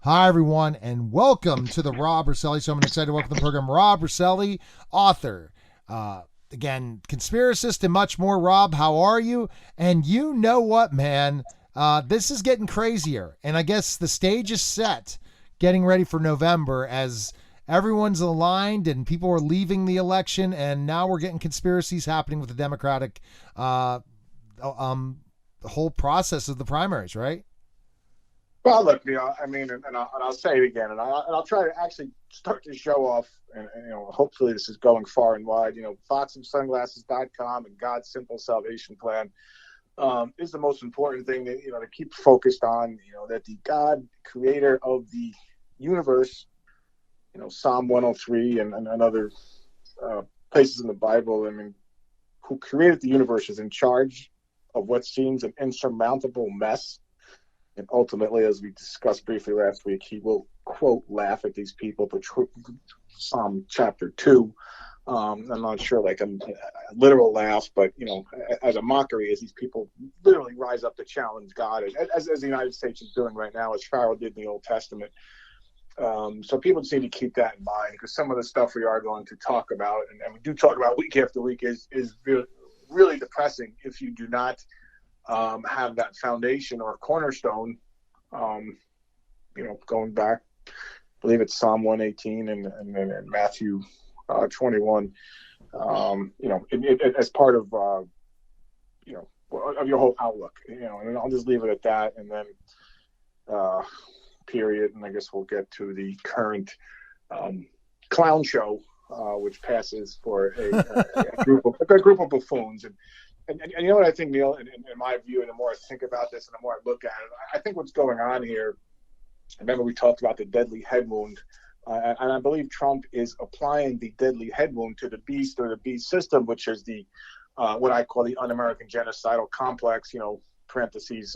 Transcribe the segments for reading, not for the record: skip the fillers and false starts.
Hi, everyone, and welcome to the Rob Roselli Show. I'm excited to welcome to the program Rob Roselli, author, again, conspiracist, and much more. Rob, how are you? And you know what, man? This is getting crazier, and I guess the stage is set, getting ready for November as everyone's aligned and people are leaving the election, and now we're getting conspiracies happening with the Democratic, the whole process of the primaries, right? Well, look, I mean, and I'll say it again, and I'll try to actually start the show off, and hopefully this is going far and wide. Foxandsunglasses.com and God's Simple Salvation Plan is the most important thing that to keep focused on. That the God, Creator of the universe, Psalm 103 and other uh, places in the Bible. I mean, who created the universe is in charge of what seems an insurmountable mess. And ultimately, as we discussed briefly last week, he will, quote, laugh at these people, but Psalm chapter 2. I'm not sure, like a literal laugh, but, as a mockery, as these people literally rise up to challenge God, as the United States is doing right now, as Pharaoh did in the Old Testament. So people just need to keep that in mind, because some of the stuff we are going to talk about, and we do talk about week after week, is really depressing if you do not have that foundation or cornerstone, going back, I believe it's Psalm 118 and Matthew 21, as part of, of your whole outlook, and I'll just leave it at that. And then, period. And I guess we'll get to the current clown show, which passes for a group of buffoons. And you know what I think, Neil, in my view, and the more I think about this and the more I look at it, I think what's going on here, remember we talked about the deadly head wound, and I believe Trump is applying the deadly head wound to the beast, or the beast system, which is the what I call the un-American genocidal complex, parentheses,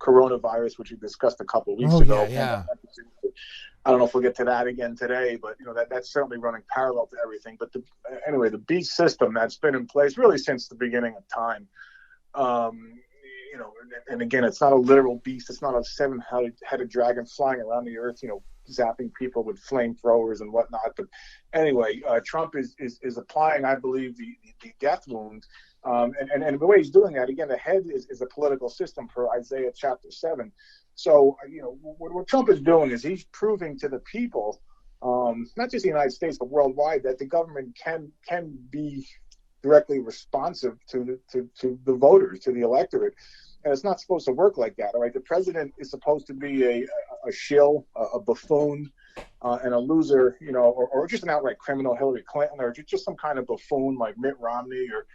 coronavirus, which we discussed a couple of weeks Oh, ago. yeah. I don't know if we'll get to that again today, but that's certainly running parallel to everything. But anyway, the beast system that's been in place really since the beginning of time. Um, and again, it's not a literal beast. It's not a seven-headed dragon flying around the earth, zapping people with flamethrowers and whatnot. But anyway, Trump is applying, I believe, the death wound. And the way he's doing that, again, the head is a political system per Isaiah chapter 7. So, what Trump is doing is he's proving to the people, not just the United States, but worldwide, that the government can be directly responsive to the voters, to the electorate. And it's not supposed to work like that. All right. The president is supposed to be a shill, a buffoon, and a loser, or just an outright criminal, Hillary Clinton, or just some kind of buffoon like Mitt Romney, or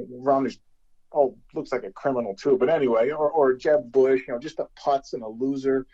Romney's looks like a criminal too. But anyway, or Jeb Bush, just a putz and a loser.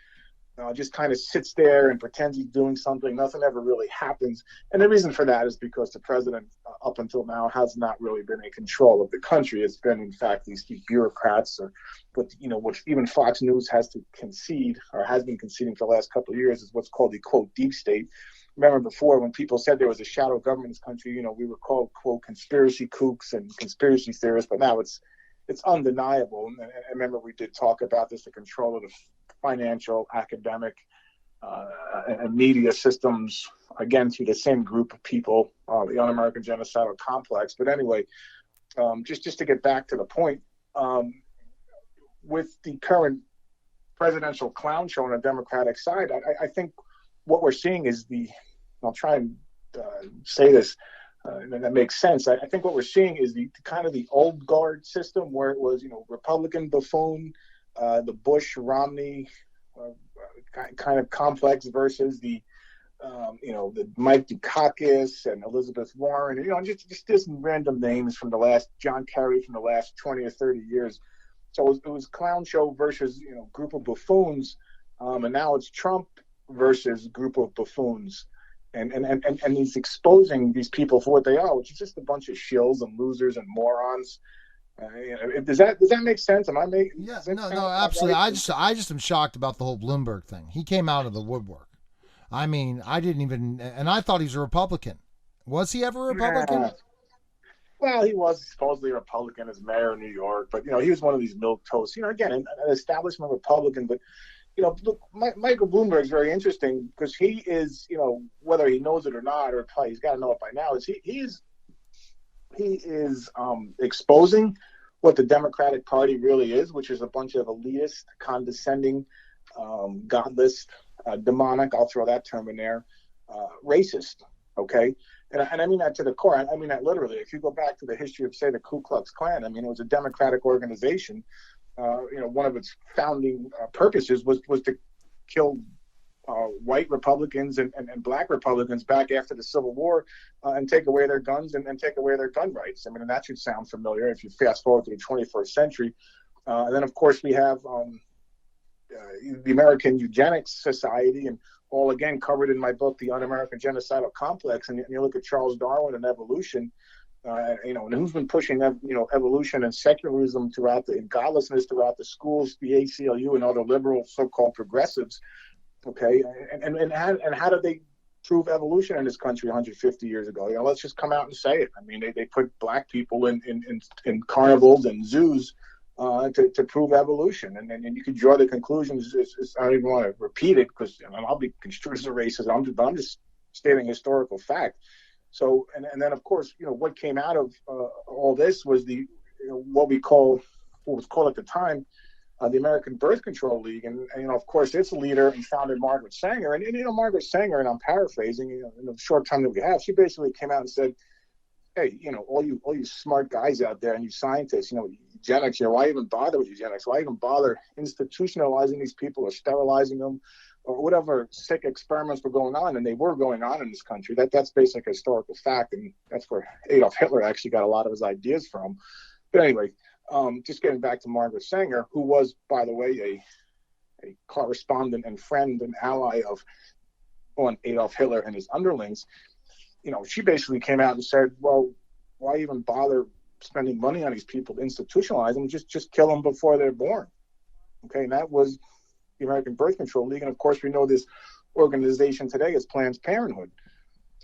Just kind of sits there and pretends he's doing something. Nothing ever really happens. And the reason for that is because the president, up until now, has not really been in control of the country. It's been, in fact, these bureaucrats, or which even Fox News has to concede, or has been conceding for the last couple of years, is what's called the, quote, deep state. Remember before, when people said there was a shadow government in this country, we were called, quote, conspiracy kooks and conspiracy theorists, but now it's undeniable. And I remember we did talk about this, the control of the financial, academic, and media systems, again, through the same group of people, the un-American genocidal complex. But anyway, just to get back to the point, with the current presidential clown show on the Democratic side, I think what we're seeing is I'll try and say this, and that makes sense. I think what we're seeing is the kind of the old guard system, where it was, Republican buffoon, the Bush Romney kind of complex, versus the Mike Dukakis and Elizabeth Warren, just random names from the last, John Kerry from the last 20 or 30 years. So it was clown show versus group of buffoons, and now it's Trump versus group of buffoons. And he's exposing these people for what they are, which is just a bunch of shills and losers and morons. Does that make sense? Am I making? Yeah, no, absolutely. Right? I just am shocked about the whole Bloomberg thing. He came out of the woodwork. I mean, I didn't even, and I thought he was a Republican. Was he ever a Republican? Yeah. Well, he was supposedly a Republican as mayor of New York, but he was one of these milk toast. Again, an establishment Republican, but look, Michael Bloomberg is very interesting because he is, whether he knows it or not, or probably he's got to know it by now, is he is exposing what the Democratic Party really is, which is a bunch of elitist, condescending, godless, demonic, I'll throw that term in there, racist, okay? And I mean that to the core. I mean that literally. If you go back to the history of, say, the Ku Klux Klan, I mean, it was a democratic organization. One of its founding purposes was to kill white Republicans and black Republicans back after the Civil War and take away their guns and take away their gun rights. I mean, and that should sound familiar if you fast forward to the 21st century. And then, of course, we have the American Eugenics Society, and all again covered in my book, The Un-American Genocidal Complex. And you look at Charles Darwin and evolution, and who's been pushing evolution and secularism and godlessness throughout the schools, the ACLU and other liberal so-called progressives. Okay, and how did they prove evolution in this country 150 years ago? Let's just come out and say it. I mean, they put black people in carnivals and zoos to prove evolution, and you could draw the conclusions. I don't even want to repeat it because I'll be construed as a racist. I'm just stating historical fact. So, and then of course, what came out of all this was what was called at the time the American Birth Control League, and of course its leader and founder Margaret Sanger, and Margaret Sanger, and I'm paraphrasing, in the short time that we have, she basically came out and said, hey, all you smart guys out there and you scientists, eugenics, why even bother with eugenics? Why even bother institutionalizing these people or sterilizing them or whatever sick experiments were going on, and they were going on in this country. That's basic historical fact, and that's where Adolf Hitler actually got a lot of his ideas from. But anyway, just getting back to Margaret Sanger, who was, by the way, a correspondent and friend and ally of Adolf Hitler and his underlings, she basically came out and said, well, why even bother spending money on these people to institutionalize them? Just kill them before they're born. Okay, and that was the American Birth Control League. And of course, we know this organization today is Planned Parenthood.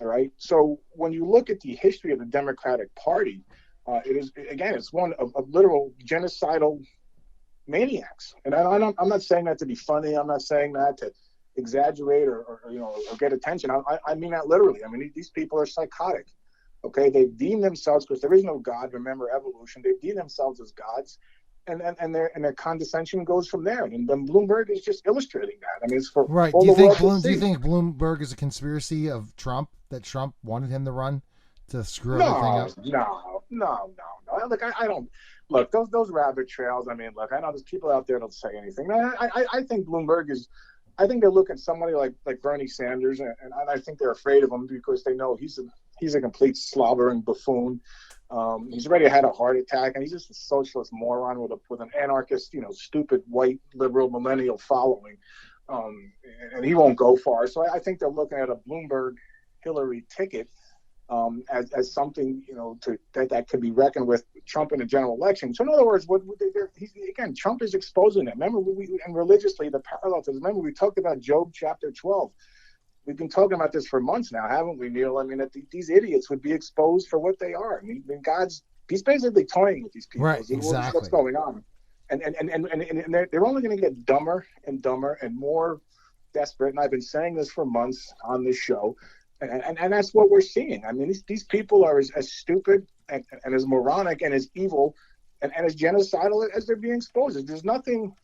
All right. So when you look at the history of the Democratic Party, it's one of literal genocidal maniacs. And I'm not saying that to be funny. I'm not saying that to exaggerate or get attention. I mean that literally. I mean, these people are psychotic. Okay, they deem themselves, because there is no God. Remember evolution. They deem themselves as gods, and their condescension goes from there. And then Bloomberg is just illustrating that. I mean, it's for right. all Do you the think world to see. Do you think Bloomberg is a conspiracy of Trump, that Trump wanted him to run to screw everything up? No. Look, I don't look those rabbit trails. I mean, look, I know there's people out there that'll say anything. I think Bloomberg is. I think they look at somebody like Bernie Sanders, and I think they're afraid of him because they know he's a complete slobber and buffoon. He's already had a heart attack, and he's just a socialist moron with an anarchist, stupid white liberal millennial following, and he won't go far. So I think they're looking at a Bloomberg Hillary ticket as something that could be reckoned with Trump in a general election. So in other words, again, Trump is exposing them. Remember, and religiously the parallel to this. Remember, we talked about Job chapter 12. We've been talking about this for months now, haven't we, Neil? I mean, that these idiots would be exposed for what they are. I mean, he's basically toying with these people. Right, exactly. What's going on? And they're only going to get dumber and dumber and more desperate. And I've been saying this for months on this show. And that's what we're seeing. I mean, these people are as stupid and as moronic and as evil and as genocidal as they're being exposed. There's nothing,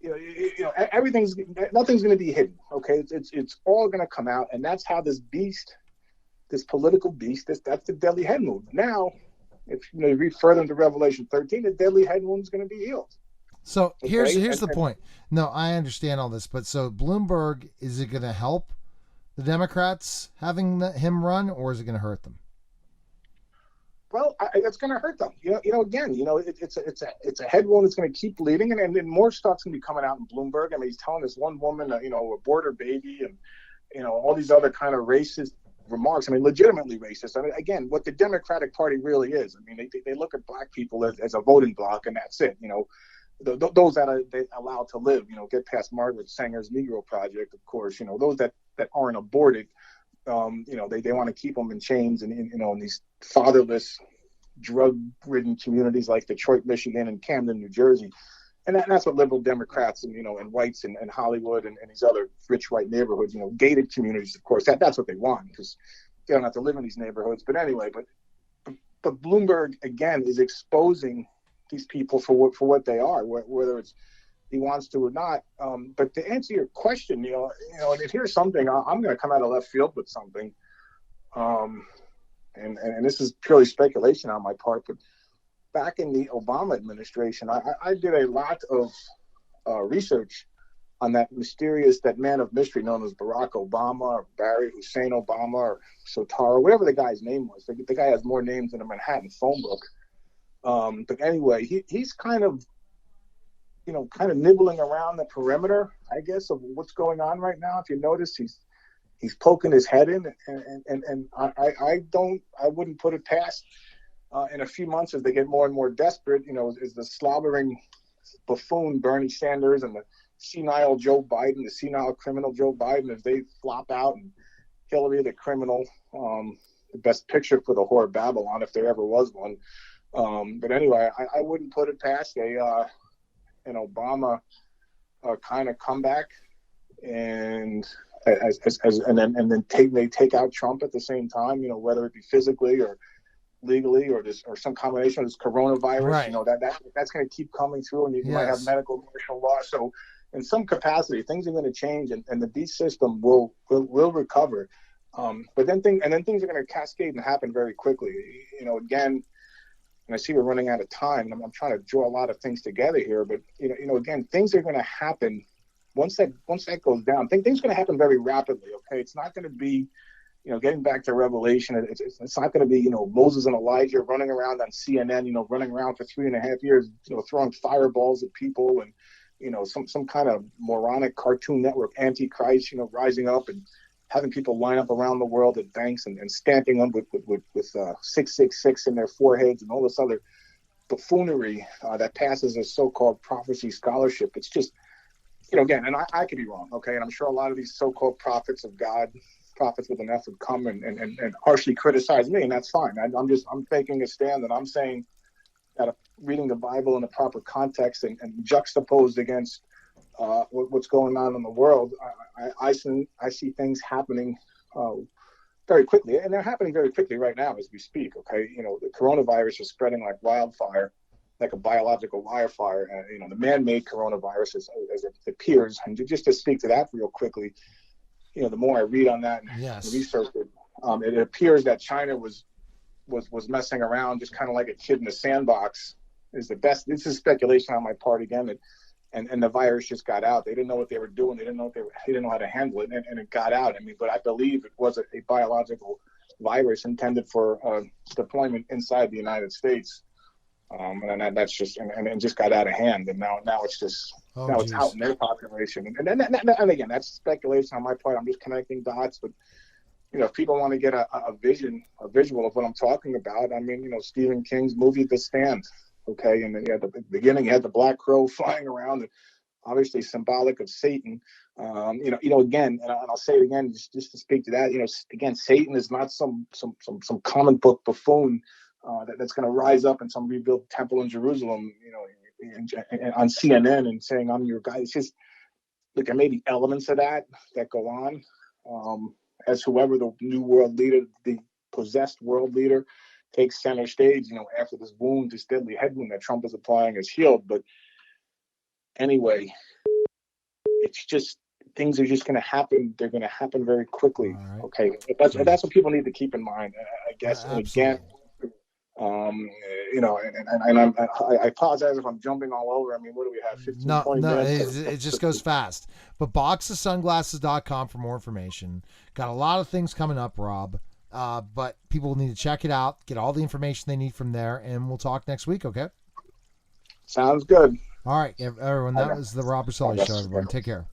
nothing's going to be hidden. Okay, it's all going to come out, and that's how this political beast, that's the deadly head wound. Now, if you read further into Revelation 13, the deadly head wound is going to be healed. So here's the point. No, I understand all this, but so Bloomberg, is it going to help the Democrats having him run, or is it going to hurt them? Well, it's going to hurt them. Again, it's a head wound that's going to keep bleeding, and then more stuff's going to be coming out in Bloomberg. I mean, he's telling this one woman, abort her baby, and all these other kind of racist remarks. I mean, legitimately racist. I mean, again, what the Democratic Party really is. I mean, they look at black people as a voting bloc, and that's it. Those that they allowed to live. Get past Margaret Sanger's Negro Project, of course. Those that aren't aborted. They want to keep them in chains and in these fatherless, drug-ridden communities like Detroit, Michigan, and Camden, New Jersey. And that's what liberal Democrats and, and whites and Hollywood and these other rich white neighborhoods, gated communities, of course, that's what they want, because they don't have to live in these neighborhoods. But anyway, but Bloomberg, again, is exposing these people for what they are, whether it's he wants to or not. But to answer your question, and here's something, I'm going to come out of left field with something. And this is purely speculation on my part, but back in the Obama administration, I did a lot of research on that man of mystery known as Barack Obama or Barry Hussein Obama or Sotaro, whatever the guy's name was. The guy has more names than a Manhattan phone book. But anyway, he's kind of nibbling around the perimeter, I guess, of what's going on right now. If you notice, he's poking his head in, and I wouldn't put it past. In a few months, as they get more and more desperate, is the slobbering buffoon Bernie Sanders and the senile Joe Biden, the senile criminal Joe Biden, as they flop out, and Hillary the criminal, the best picture for the whore Babylon, if there ever was one. But anyway, I wouldn't put it past an Obama kind of comeback, and then take out Trump at the same time. Whether it be physically or legally or some combination of this coronavirus. Right. That's going to keep coming through, and you might have medical martial law. So in some capacity, things are going to change, and the beast system will recover. But then things are going to cascade and happen very quickly. Again, and I see we're running out of time, and I'm trying to draw a lot of things together here. But again, things are going to happen once that goes down. Things are going to happen very rapidly. Okay, it's not going to be, getting back to Revelation, it's not going to be, Moses and Elijah running around on CNN, running around for 3.5 years, throwing fireballs at people, and some kind of moronic Cartoon Network antichrist, rising up and having people line up around the world at banks and stamping them with 666 in their foreheads and all this other buffoonery that passes as so-called prophecy scholarship. It's just, again, and I could be wrong, okay? And I'm sure a lot of these so-called prophets of God, prophets with an F, would come and harshly criticize me, and that's fine. I'm taking a stand, and I'm saying that reading the Bible in the proper context and juxtaposed against what's going on in the world, I see things happening very quickly, and they're happening very quickly right now as we speak. Okay, the coronavirus is spreading like wildfire, like a biological wildfire. The man-made coronavirus, as it appears, and just to speak to that real quickly, the more I read on that and research it, it appears that China was messing around, just kind of like a kid in a sandbox. Is the best. This is speculation on my part again. And the virus just got out. They didn't know what they were doing. They didn't know how to handle it, and it got out. But I believe it was a biological virus intended for deployment inside the United States. And that's just and just got out of hand. And now it's just it's out in their population. And again, that's speculation on my part. I'm just connecting dots. But if people want to get a visual of what I'm talking about, Stephen King's movie The Stand. Okay, and then at the beginning, you had the black crow flying around, and obviously symbolic of Satan. Again, and I'll say it again, just to speak to that. Again, Satan is not some comic book buffoon that's going to rise up in some rebuilt temple in Jerusalem, and on CNN and saying I'm your guy. It's just look, there may be elements of that go on as whoever the new world leader, the possessed world leader, takes center stage, after this deadly head wound that Trump is applying is healed. But anyway, it's just, things are just going to happen. They're going to happen very quickly. Right. Okay. That's what people need to keep in mind, I guess. And again, I apologize if I'm jumping all over. What do we have? 20 minutes? It just goes fast. But boxofsunglasses.com for more information. Got a lot of things coming up, Rob. But people need to check it out, get all the information they need from there, and we'll talk next week, okay? Sounds good. All right, everyone, that was the Rob Roselli Show, everyone. Take care.